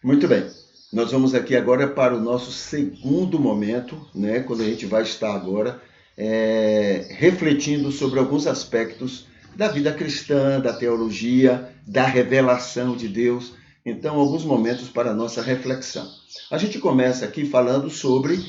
Muito bem. Nós vamos aqui agora para o nosso segundo momento, né? Quando a gente vai estar agora refletindo sobre alguns aspectos da vida cristã, da teologia, da revelação de Deus. Então, alguns momentos para a nossa reflexão. A gente começa aqui falando sobre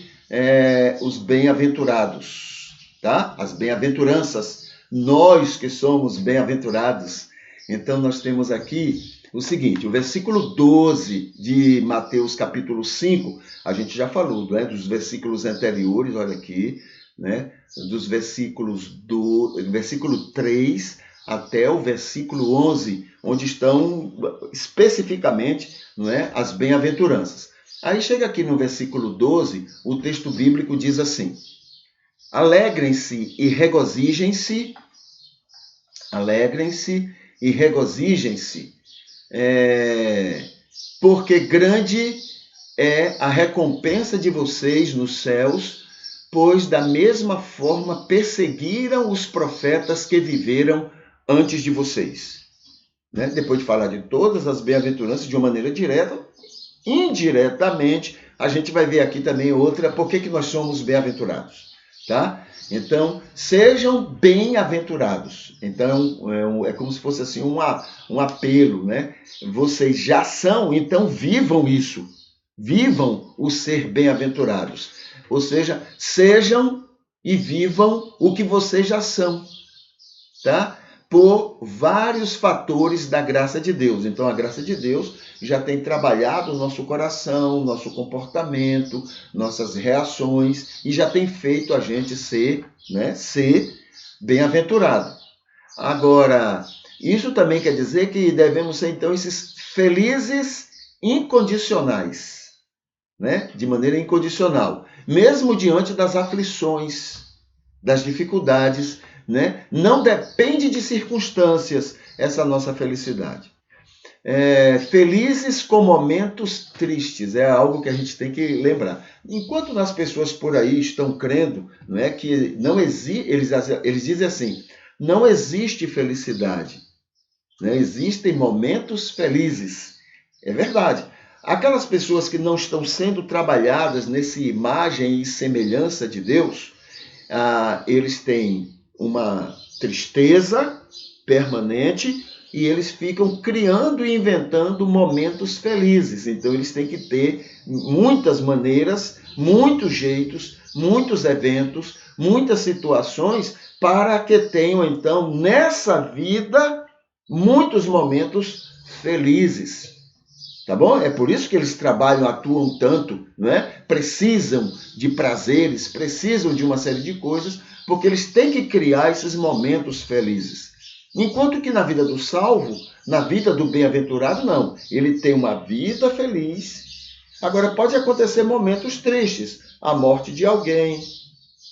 os bem-aventurados, tá? As bem-aventuranças. Nós que somos bem-aventurados. Então, nós temos aqui o seguinte, o versículo 12 de Mateus capítulo 5, a gente já falou, né, dos versículos anteriores, olha aqui, né, dos versículos do versículo 3 até o versículo 11, onde estão especificamente, não é, as bem-aventuranças. Aí chega aqui no versículo 12, o texto bíblico diz assim: alegrem-se e regozijem-se, porque grande é a recompensa de vocês nos céus, pois da mesma forma perseguiram os profetas que viveram antes de vocês. Né? Depois de falar de todas as bem-aventuranças de uma maneira direta, indiretamente, a gente vai ver aqui também outra, por que nós somos bem-aventurados, tá? Então, sejam bem-aventurados. Então, é como se fosse assim um apelo, né? Vocês já são, então vivam isso. Vivam o ser bem-aventurados. Ou seja, sejam e vivam o que vocês já são, tá? Por vários fatores da graça de Deus. Então, a graça de Deus já tem trabalhado o nosso coração, nosso comportamento, nossas reações, e já tem feito a gente ser bem-aventurado. Agora, isso também quer dizer que devemos ser, então, esses felizes incondicionais, né? De maneira incondicional, mesmo diante das aflições, das dificuldades, né? Não depende de circunstâncias essa nossa felicidade. Felizes com momentos tristes, é algo que a gente tem que lembrar. Enquanto as pessoas por aí estão crendo, não é, que não eles dizem assim, não existe felicidade, né? Existem momentos felizes. É verdade. Aquelas pessoas que não estão sendo trabalhadas nessa imagem e semelhança de Deus, eles têm uma tristeza permanente e eles ficam criando e inventando momentos felizes. Então, eles têm que ter muitas maneiras, muitos jeitos, muitos eventos, muitas situações para que tenham, então, nessa vida, muitos momentos felizes. Tá bom? É por isso que eles trabalham, atuam tanto, não é? Precisam de prazeres, precisam de uma série de coisas, porque eles têm que criar esses momentos felizes. Enquanto que na vida do salvo, na vida do bem-aventurado, não. Ele tem uma vida feliz. Agora, pode acontecer momentos tristes. A morte de alguém,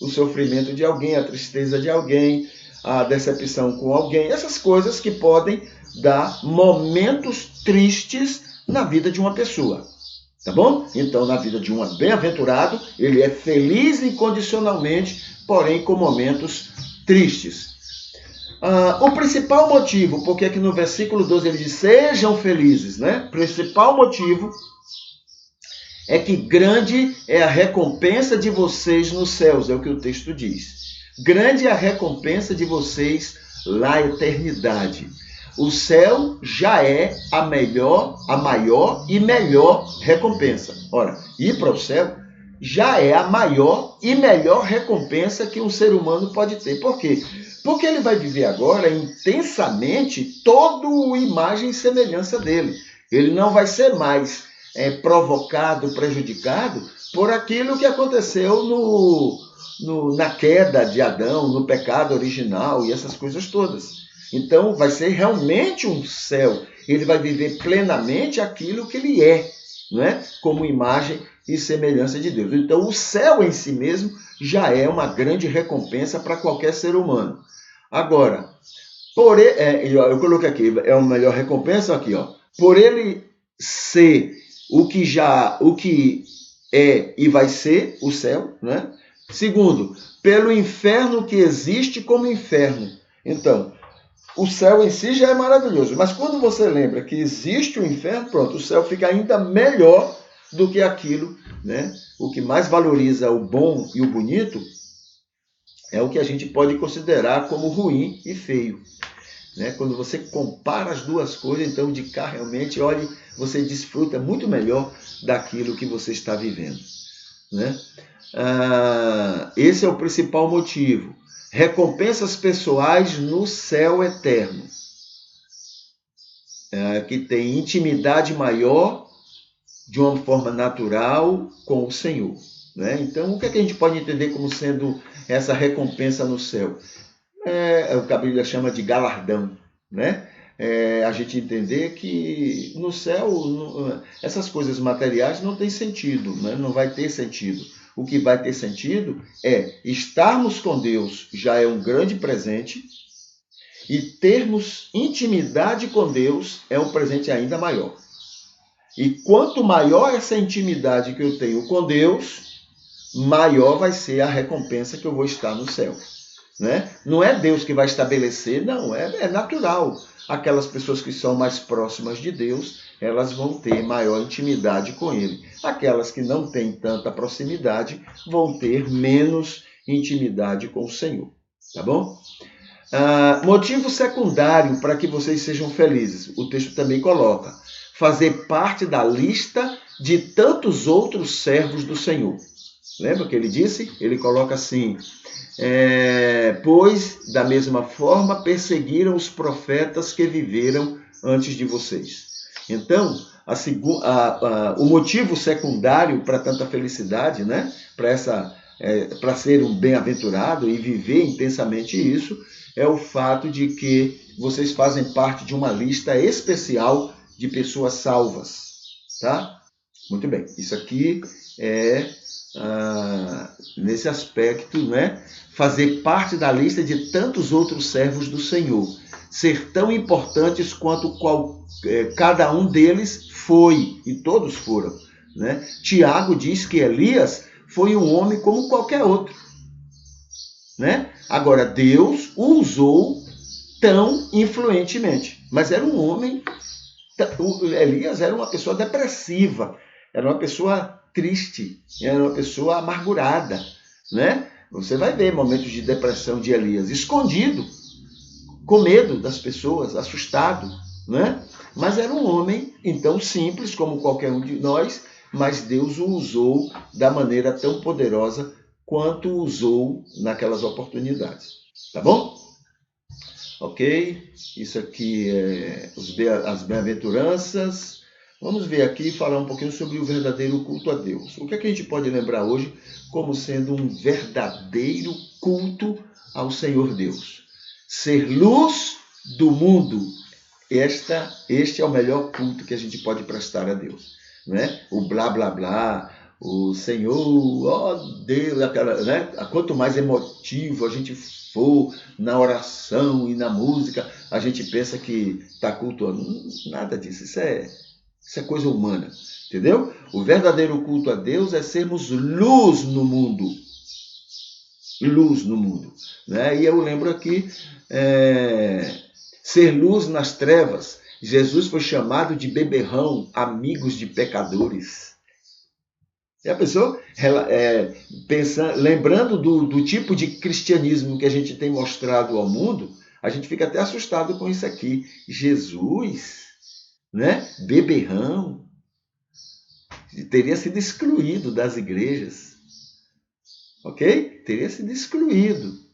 o sofrimento de alguém, a tristeza de alguém, a decepção com alguém. Essas coisas que podem dar momentos tristes na vida de uma pessoa. Tá bom? Então, na vida de um bem-aventurado, ele é feliz incondicionalmente, porém com momentos tristes. O principal motivo, porque aqui no versículo 12 ele diz, sejam felizes, né? O principal motivo é que grande é a recompensa de vocês nos céus, é o que o texto diz. Grande é a recompensa de vocês na eternidade. O céu já é a maior e melhor recompensa. Ora, ir para o céu já é a maior e melhor recompensa que um ser humano pode ter. Por quê? Porque ele vai viver agora intensamente todo a imagem e semelhança dele. Ele não vai ser mais provocado, prejudicado por aquilo que aconteceu na queda de Adão, no pecado original e essas coisas todas. Então, vai ser realmente um céu. Ele vai viver plenamente aquilo que ele é, não é? Como imagem e semelhança de Deus. Então, o céu em si mesmo já é uma grande recompensa para qualquer ser humano. Agora, eu coloquei aqui, é uma melhor recompensa aqui, ó. Por ele ser o que é e vai ser o céu, né? Segundo, pelo inferno que existe como inferno. Então, o céu em si já é maravilhoso, mas quando você lembra que existe o inferno, pronto, o céu fica ainda melhor do que aquilo, né? O que mais valoriza o bom e o bonito é o que a gente pode considerar como ruim e feio, né? Quando você compara as duas coisas, então de cá realmente, olhe, você desfruta muito melhor daquilo que você está vivendo, né? Esse é o principal motivo. Recompensas pessoais no céu eterno, que tem intimidade maior de uma forma natural com o Senhor, né? Então, o que é que a gente pode entender como sendo essa recompensa no céu? É o que a Bíblia chama de galardão, né? A gente entender que no céu essas coisas materiais não têm sentido, né? Não vai ter sentido. O que vai ter sentido é estarmos com Deus, já é um grande presente, e termos intimidade com Deus é um presente ainda maior. E quanto maior essa intimidade que eu tenho com Deus, maior vai ser a recompensa que eu vou estar no céu, né? Não é Deus que vai estabelecer, não, é natural. Aquelas pessoas que são mais próximas de Deus, elas vão ter maior intimidade com Ele. Aquelas que não têm tanta proximidade vão ter menos intimidade com o Senhor, tá bom? Motivo secundário para que vocês sejam felizes, o texto também coloca, fazer parte da lista de tantos outros servos do Senhor. Lembra o que ele disse? Ele coloca assim, pois, da mesma forma, perseguiram os profetas que viveram antes de vocês. Então, o motivo secundário para tanta felicidade, né? Para ser um bem-aventurado e viver intensamente isso, é o fato de que vocês fazem parte de uma lista especial de pessoas salvas, tá? Muito bem, isso aqui é nesse aspecto, né? Fazer parte da lista de tantos outros servos do Senhor, ser tão importantes quanto cada um deles foi, e todos foram, né? Tiago diz que Elias foi um homem como qualquer outro, né? Agora, Deus o usou tão influentemente, mas era um homem, Elias era uma pessoa depressiva, era uma pessoa triste, era uma pessoa amargurada, né? Você vai ver momentos de depressão de Elias, escondido, com medo das pessoas, assustado, né? Mas era um homem, então, simples como qualquer um de nós, mas Deus o usou da maneira tão poderosa quanto usou naquelas oportunidades. Tá bom? Ok? Isso aqui é as bem-aventuranças. Vamos ver aqui e falar um pouquinho sobre o verdadeiro culto a Deus. O que é que a gente pode lembrar hoje como sendo um verdadeiro culto ao Senhor Deus? Ser luz do mundo. Este é o melhor culto que a gente pode prestar a Deus, né? O blá, blá, blá, o Senhor, ó Deus, né? Quanto mais emotivo a gente for na oração e na música, a gente pensa que está cultuando. Nada disso, isso é coisa humana, entendeu? O verdadeiro culto a Deus é sermos luz no mundo. Luz no mundo, né? E eu lembro aqui, ser luz nas trevas. Jesus foi chamado de beberrão, amigos de pecadores. E a pessoa, lembrando do tipo de cristianismo que a gente tem mostrado ao mundo, a gente fica até assustado com isso aqui. Jesus, né? Beberrão, teria sido excluído das igrejas. Ok? Teria sido excluído.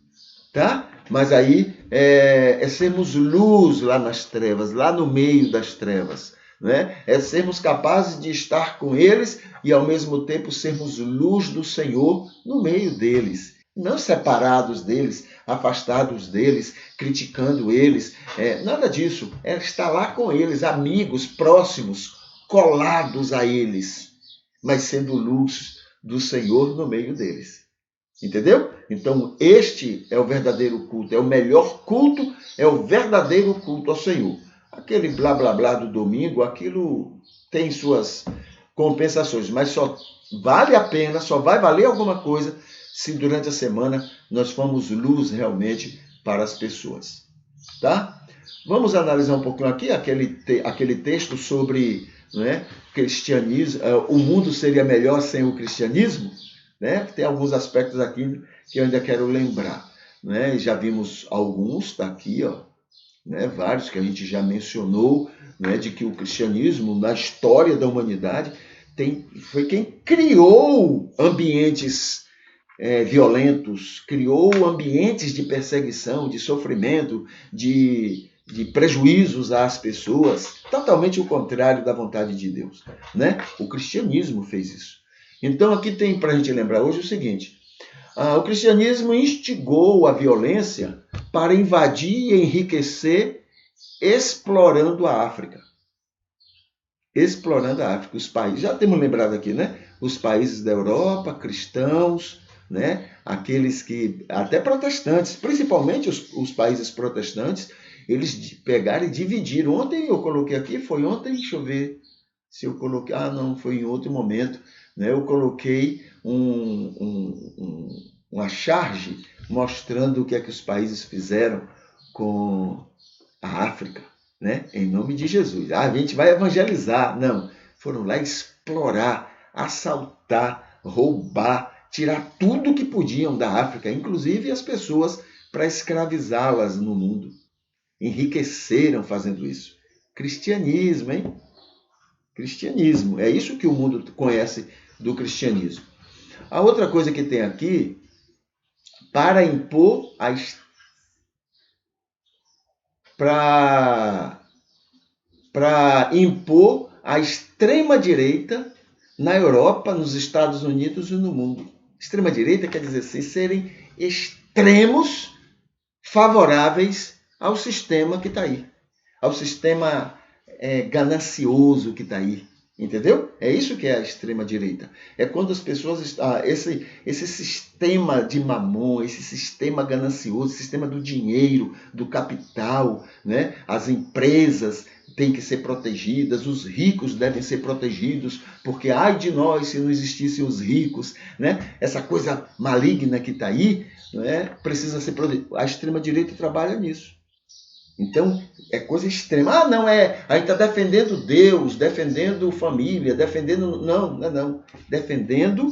Tá? Mas aí é sermos luz lá nas trevas, lá no meio das trevas, né? É sermos capazes de estar com eles e ao mesmo tempo sermos luz do Senhor no meio deles, não separados deles, afastados deles, criticando eles, nada disso, é estar lá com eles, amigos, próximos, colados a eles, mas sendo luz do Senhor no meio deles. Entendeu? Então, este é o verdadeiro culto, é o melhor culto, é o verdadeiro culto ao Senhor. Aquele blá, blá, blá do domingo, aquilo tem suas compensações, mas só vale a pena, só vai valer alguma coisa se durante a semana nós formos luz realmente para as pessoas. Tá? Vamos analisar um pouquinho aqui aquele texto sobre, né, cristianismo, o mundo seria melhor sem o cristianismo, né? Tem alguns aspectos aqui que eu ainda quero lembrar, né? Já vimos alguns, está aqui, ó, né, vários que a gente já mencionou, né, de que o cristianismo, na história da humanidade, foi quem criou ambientes violentos, criou ambientes de perseguição, de sofrimento, de prejuízos às pessoas, totalmente o contrário da vontade de Deus, né? O cristianismo fez isso. Então aqui tem para a gente lembrar hoje o seguinte: o cristianismo instigou a violência para invadir e enriquecer, explorando a África. Explorando a África, os países, já temos lembrado aqui, né? Os países da Europa, cristãos, né? Aqueles que, até protestantes, principalmente os países protestantes, eles pegaram e dividiram. Ontem eu coloquei aqui, foi ontem, deixa eu ver se eu coloquei, não, foi em outro momento, né? Eu coloquei uma charge mostrando o que é que os países fizeram com a África, né? Em nome de Jesus. A gente vai evangelizar. Não, foram lá explorar, assaltar, roubar, tirar tudo que podiam da África, inclusive as pessoas, para escravizá-las no mundo. Enriqueceram fazendo isso. Cristianismo, hein? Cristianismo. É isso que o mundo conhece do cristianismo. A outra coisa que tem aqui, para impor a extrema-direita na Europa, nos Estados Unidos e no mundo. Extrema-direita quer dizer assim, serem extremos favoráveis ao sistema que está aí, ao sistema ganancioso que está aí. Entendeu? É isso que é a extrema-direita. É quando as pessoas... esse sistema de mamon, esse sistema ganancioso, esse sistema do dinheiro, do capital, né? As empresas têm que ser protegidas, os ricos devem ser protegidos, porque ai de nós se não existissem os ricos, né? Essa coisa maligna que está aí, né? Precisa ser protegida. A extrema-direita trabalha nisso. Então, é coisa extrema. A gente está defendendo Deus, defendendo família, defendendo... Não. Defendendo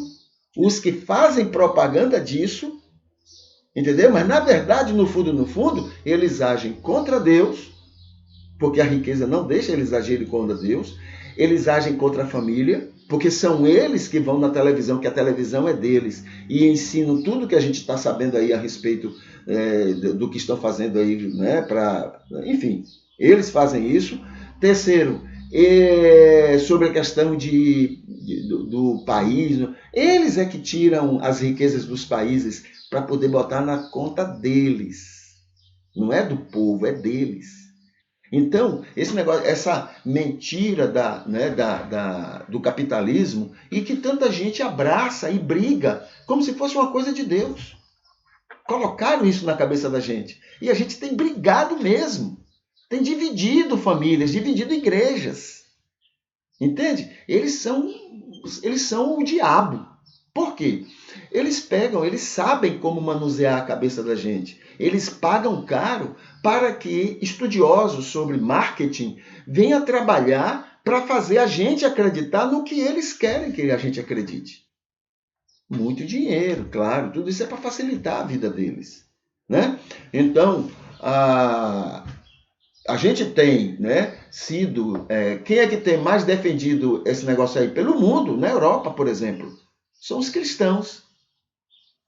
os que fazem propaganda disso, entendeu? Mas, na verdade, no fundo, eles agem contra Deus, porque a riqueza não deixa eles agirem contra Deus. Eles agem contra a família, porque são eles que vão na televisão, que a televisão é deles, e ensinam tudo que a gente está sabendo aí a respeito do que estão fazendo aí, né? Enfim, eles fazem isso. Terceiro, sobre a questão do país, eles é que tiram as riquezas dos países para poder botar na conta deles. Não é do povo, é deles. Então, esse negócio, essa mentira do capitalismo, e que tanta gente abraça e briga como se fosse uma coisa de Deus. Colocaram isso na cabeça da gente. E a gente tem brigado mesmo. Tem dividido famílias, dividido igrejas. Entende? Eles são o diabo. Por quê? Eles sabem como manusear a cabeça da gente. Eles pagam caro para que estudiosos sobre marketing venham trabalhar para fazer a gente acreditar no que eles querem que a gente acredite. Muito dinheiro, claro. Tudo isso é para facilitar a vida deles, né? Então, a gente tem, né, sido... quem é que tem mais defendido esse negócio aí pelo mundo? Na Europa, por exemplo, são os cristãos.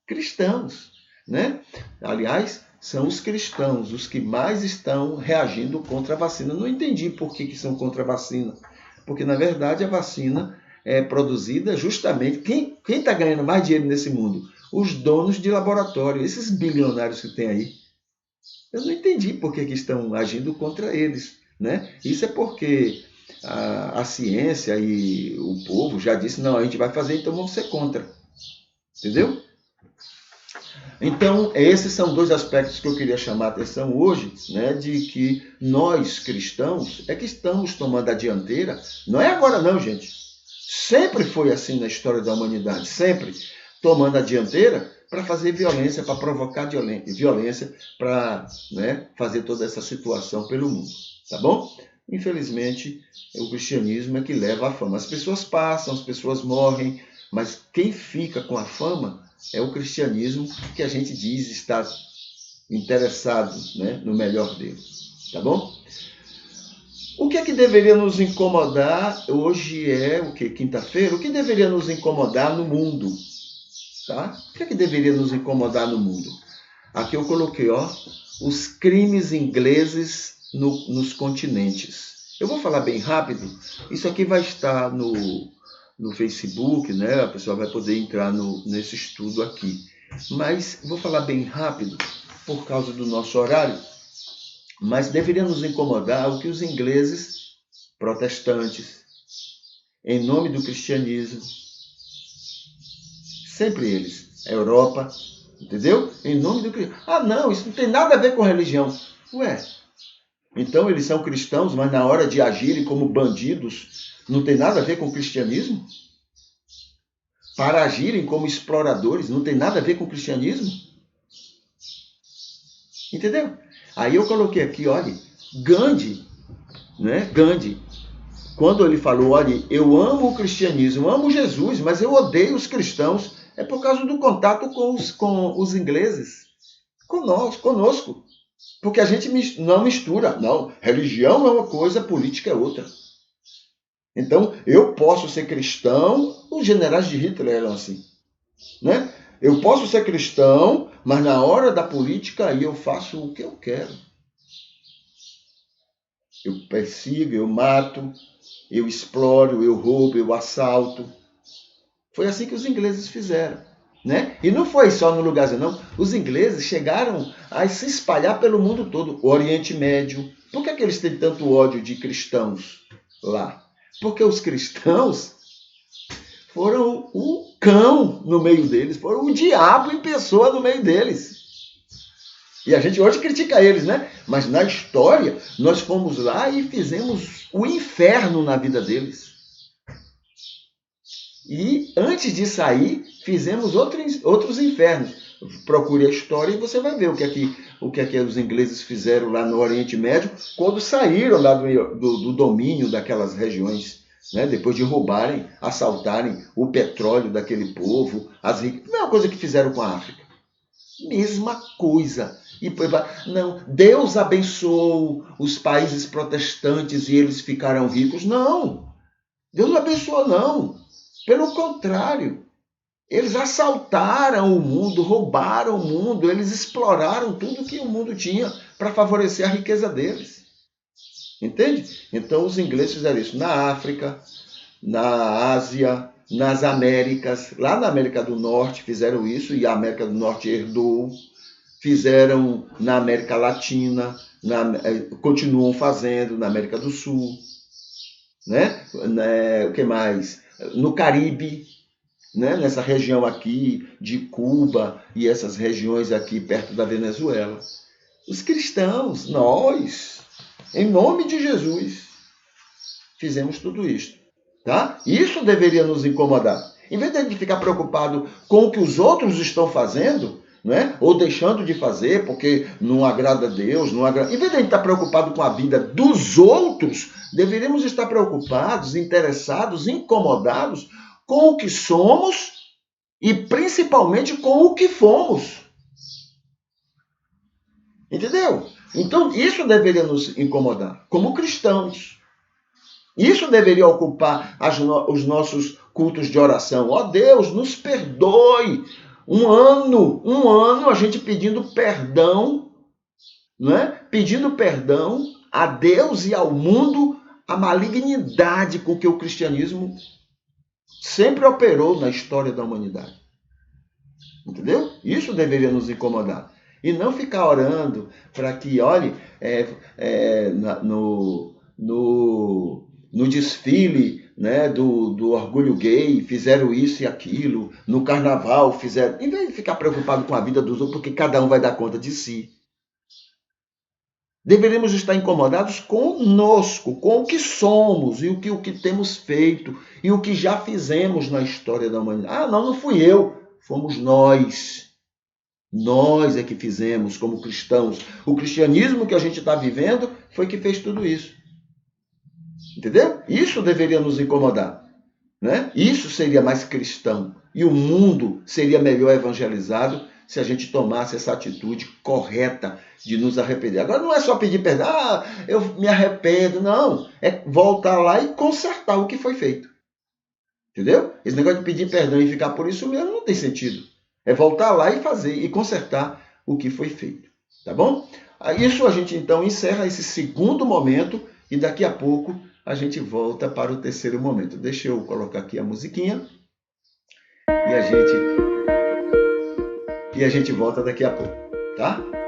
Cristãos, né? Aliás, são os cristãos os que mais estão reagindo contra a vacina. Não entendi por que são contra a vacina. Porque, na verdade, a vacina é produzida justamente... Quem está ganhando mais dinheiro nesse mundo? Os donos de laboratório, esses bilionários que tem aí. Eu não entendi por que estão agindo contra eles, né? Isso é porque a ciência e o povo já disse, não, a gente vai fazer, então vamos ser contra. Entendeu? Então, esses são dois aspectos que eu queria chamar a atenção hoje, né, de que nós, cristãos, é que estamos tomando a dianteira. Não é agora não, gente. Sempre foi assim na história da humanidade, sempre tomando a dianteira para fazer violência, para provocar violência, para, né, fazer toda essa situação pelo mundo. Tá bom? Infelizmente, o cristianismo é que leva à fama. As pessoas passam, as pessoas morrem, mas quem fica com a fama é o cristianismo que a gente diz estar interessado, né, no melhor dele. Tá bom? O que é que deveria nos incomodar? Hoje é o quê? Quinta-feira? O que deveria nos incomodar no mundo? Tá? O que é que deveria nos incomodar no mundo? Aqui eu coloquei, ó, os crimes ingleses nos continentes. Eu vou falar bem rápido. Isso aqui vai estar no Facebook, né? A pessoa vai poder entrar nesse estudo aqui. Mas vou falar bem rápido por causa do nosso horário. Mas deveria nos incomodar o que os ingleses protestantes, em nome do cristianismo, sempre eles, a Europa, entendeu? Em nome do cristianismo. Ah, não, isso não tem nada a ver com religião. Ué, então eles são cristãos, mas na hora de agirem como bandidos, não tem nada a ver com o cristianismo? Para agirem como exploradores, não tem nada a ver com o cristianismo? Entendeu? Aí eu coloquei aqui, olha, Gandhi, né? Gandhi, quando ele falou, olha, eu amo o cristianismo, amo Jesus, mas eu odeio os cristãos, é por causa do contato com os ingleses, conosco. Porque a gente não mistura. Não, religião é uma coisa, política é outra. Então, eu posso ser cristão, os generais de Hitler eram assim, né? Eu posso ser cristão, mas na hora da política aí eu faço o que eu quero. Eu persigo, eu mato, eu exploro, eu roubo, eu assalto. Foi assim que os ingleses fizeram, né? E não foi só no lugarzinho, não. Os ingleses chegaram a se espalhar pelo mundo todo. O Oriente Médio. Por que eles têm tanto ódio de cristãos lá? Porque os cristãos foram o cão no meio deles, foram o diabo em pessoa no meio deles. E a gente hoje critica eles, né? Mas na história, nós fomos lá e fizemos o inferno na vida deles. E antes de sair, fizemos outros infernos. Procure a história e você vai ver o que é que os ingleses fizeram lá no Oriente Médio quando saíram lá do domínio daquelas regiões, né? Depois de roubarem, assaltarem o petróleo daquele povo, as ricas. Mesma coisa que fizeram com a África. Mesma coisa. E não, Deus abençoou os países protestantes e eles ficaram ricos. Não, Deus não abençoou, não. Pelo contrário, eles assaltaram o mundo, roubaram o mundo, eles exploraram tudo que o mundo tinha para favorecer a riqueza deles. Entende? Então os ingleses fizeram isso na África, na Ásia, nas Américas, lá na América do Norte fizeram isso e a América do Norte herdou. Fizeram na América Latina, continuam fazendo na América do Sul, né? O que mais? No Caribe, né? Nessa região aqui de Cuba e essas regiões aqui perto da Venezuela. Os cristãos, nós, em nome de Jesus, fizemos tudo isso. Tá? Isso deveria nos incomodar. Em vez de ficar preocupado com o que os outros estão fazendo, né? Ou deixando de fazer porque não agrada a Deus, não agrada. Em vez de a gente estar preocupado com a vida dos outros, deveríamos estar preocupados, interessados, incomodados com o que somos e principalmente com o que fomos. Entendeu? Então, isso deveria nos incomodar, como cristãos. Isso deveria ocupar os nossos cultos de oração. Ó Deus, nos perdoe. Um ano a gente pedindo perdão, né? Pedindo perdão a Deus e ao mundo a malignidade com que o cristianismo sempre operou na história da humanidade. Entendeu? Isso deveria nos incomodar. E não ficar orando para que, olhe, no desfile, né, do orgulho gay, fizeram isso e aquilo, no carnaval fizeram... Em vez de ficar preocupado com a vida dos outros, porque cada um vai dar conta de si. Deveríamos estar incomodados conosco, com o que somos e o que temos feito e o que já fizemos na história da humanidade. Ah, não fui eu, fomos nós. Nós é que fizemos como cristãos. O cristianismo que a gente está vivendo foi que fez tudo isso. Entendeu? Isso deveria nos incomodar, né? Isso seria mais cristão. E o mundo seria melhor evangelizado se a gente tomasse essa atitude correta de nos arrepender. Agora não é só pedir perdão, eu me arrependo. Não, é voltar lá e consertar o que foi feito. Entendeu? Esse negócio de pedir perdão e ficar por isso mesmo não tem sentido. É voltar lá e fazer e consertar o que foi feito. Tá bom? Isso a gente então encerra esse segundo momento e daqui a pouco a gente volta para o terceiro momento. Deixa eu colocar aqui a musiquinha e a gente volta daqui a pouco, tá?